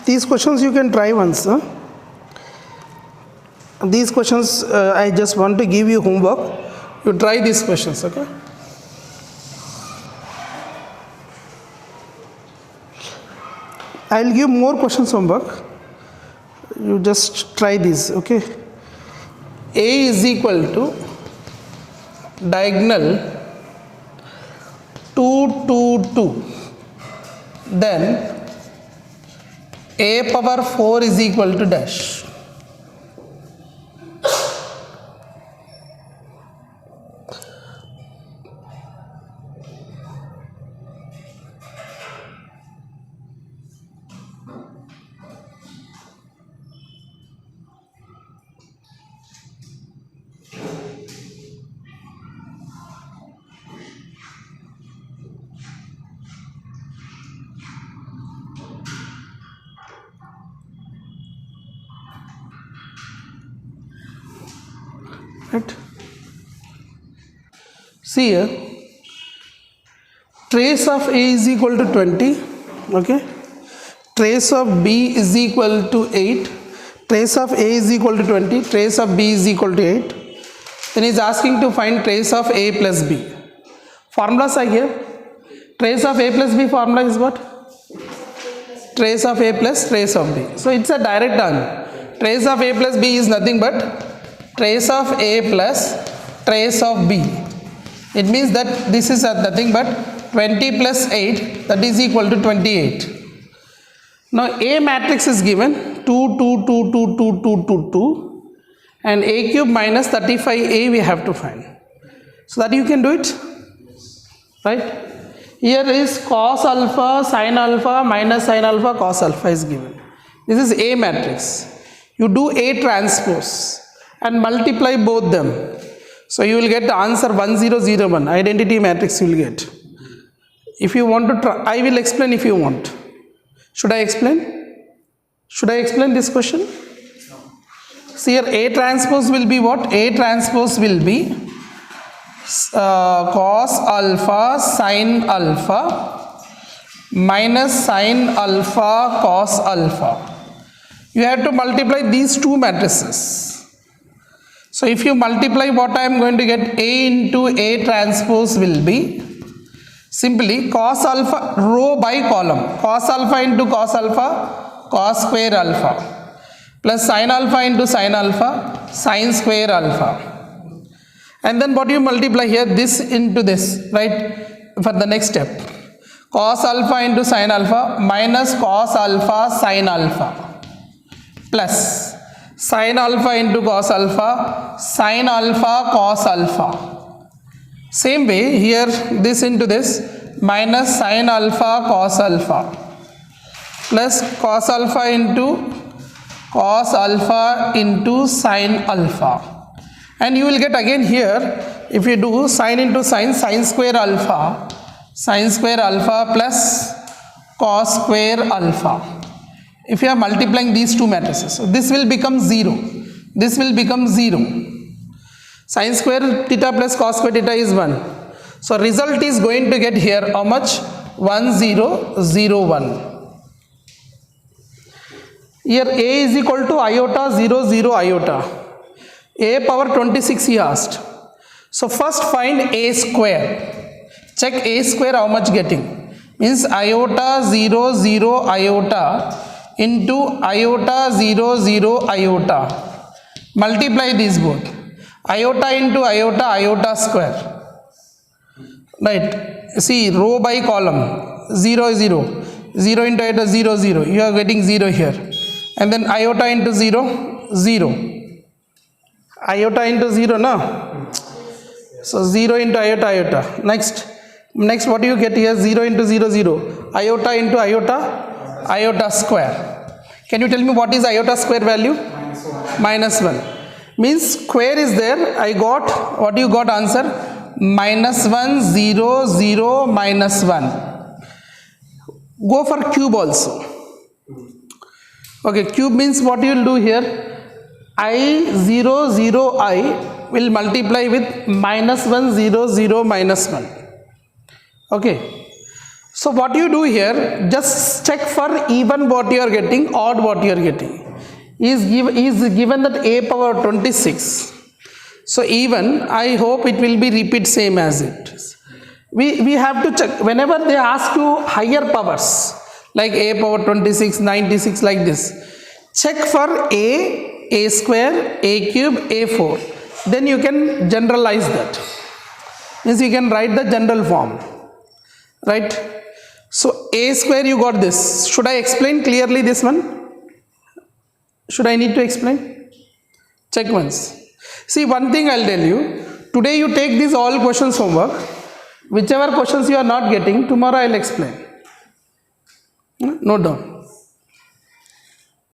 These questions you can try once. These questions I just want to give you homework. You try these questions, okay? I'll give more questions homework. You just try these, okay? A is equal to diagonal 2, 2, 2. Then a power 4 is equal to dash. Right. See here, trace of A is equal to 20, okay? Trace of B is equal to 8. Trace of A is equal to 20. Trace of B is equal to 8. Then he is asking to find trace of A plus B. Formulas I gave. Trace of A plus B formula is what? Trace of A plus trace of B. So it's a direct answer. Trace of A plus B is nothing but trace of A plus trace of B. It means that this is nothing but 20 plus 8, that is equal to 28. Now A matrix is given 2, 2, 2, 2, 2, 2, 2, 2 and A cube minus 35A we have to find. So that you can do it, right? Here is cos alpha, sin alpha, minus sin alpha, cos alpha is given. This is A matrix. You do A transpose and multiply both them. So you will get the answer 1001, identity matrix you will get. If you want to try, I will explain if you want. Should I explain? Should I explain this question? No. See here, A transpose will be what? A transpose will be cos alpha sin alpha minus sin alpha cos alpha. You have to multiply these two matrices. So if you multiply, what I am going to get, A into A transpose will be simply cos alpha row by column, cos alpha into cos alpha, cos square alpha, plus sin alpha into sin alpha, sin square alpha. And then what you multiply here, this into this, right, for the next step. Cos alpha into sin alpha minus cos alpha sin alpha plus sin alpha into cos alpha, sin alpha cos alpha. Same way here, this into this minus sin alpha cos alpha plus cos alpha into sin alpha. And you will get again here, if you do sin into sin, sin square alpha plus cos square alpha. If you are multiplying these two matrices, so this will become 0. This will become 0. Sin square theta plus cos square theta is 1. So result is going to get here how much? 1001. Here A is equal to iota 0, 0 iota. A power 26 he asked. So first find A square. Check A square how much getting. Means iota 0, 0 iota into iota 0, 0 iota. Multiply these both. Iota into iota, iota square. Right. See, row by column. 0, 0. 0 into iota, 0, 0. You are getting 0 here. And then iota into 0, 0. Iota into 0, no? So 0 into iota, iota. Next what do you get here? 0 into 0, 0. Iota into iota, iota square. Can you tell me what is iota square value? Minus 1. Means square is there. I got, what you got answer? Minus 1, 0, 0, minus 1. Go for cube also. Okay, cube means what you will do here? I 0, 0, I will multiply with minus 1, 0, 0, minus 1. Okay. So what you do here, just check for even what you are getting, odd what you are getting. Is given that a power 26. So even, I hope it will be repeat same as it is. We have to check whenever they ask you higher powers like a power 26, 96 like this. Check for a square, a cube, a4. Then you can generalize that. Means you can write the general form, right? So a square you got this. Should I explain clearly this one? Should I need to explain? Check once. See, one thing I'll tell you. Today you take these all questions homework. Whichever questions you are not getting, tomorrow I'll explain. Note down.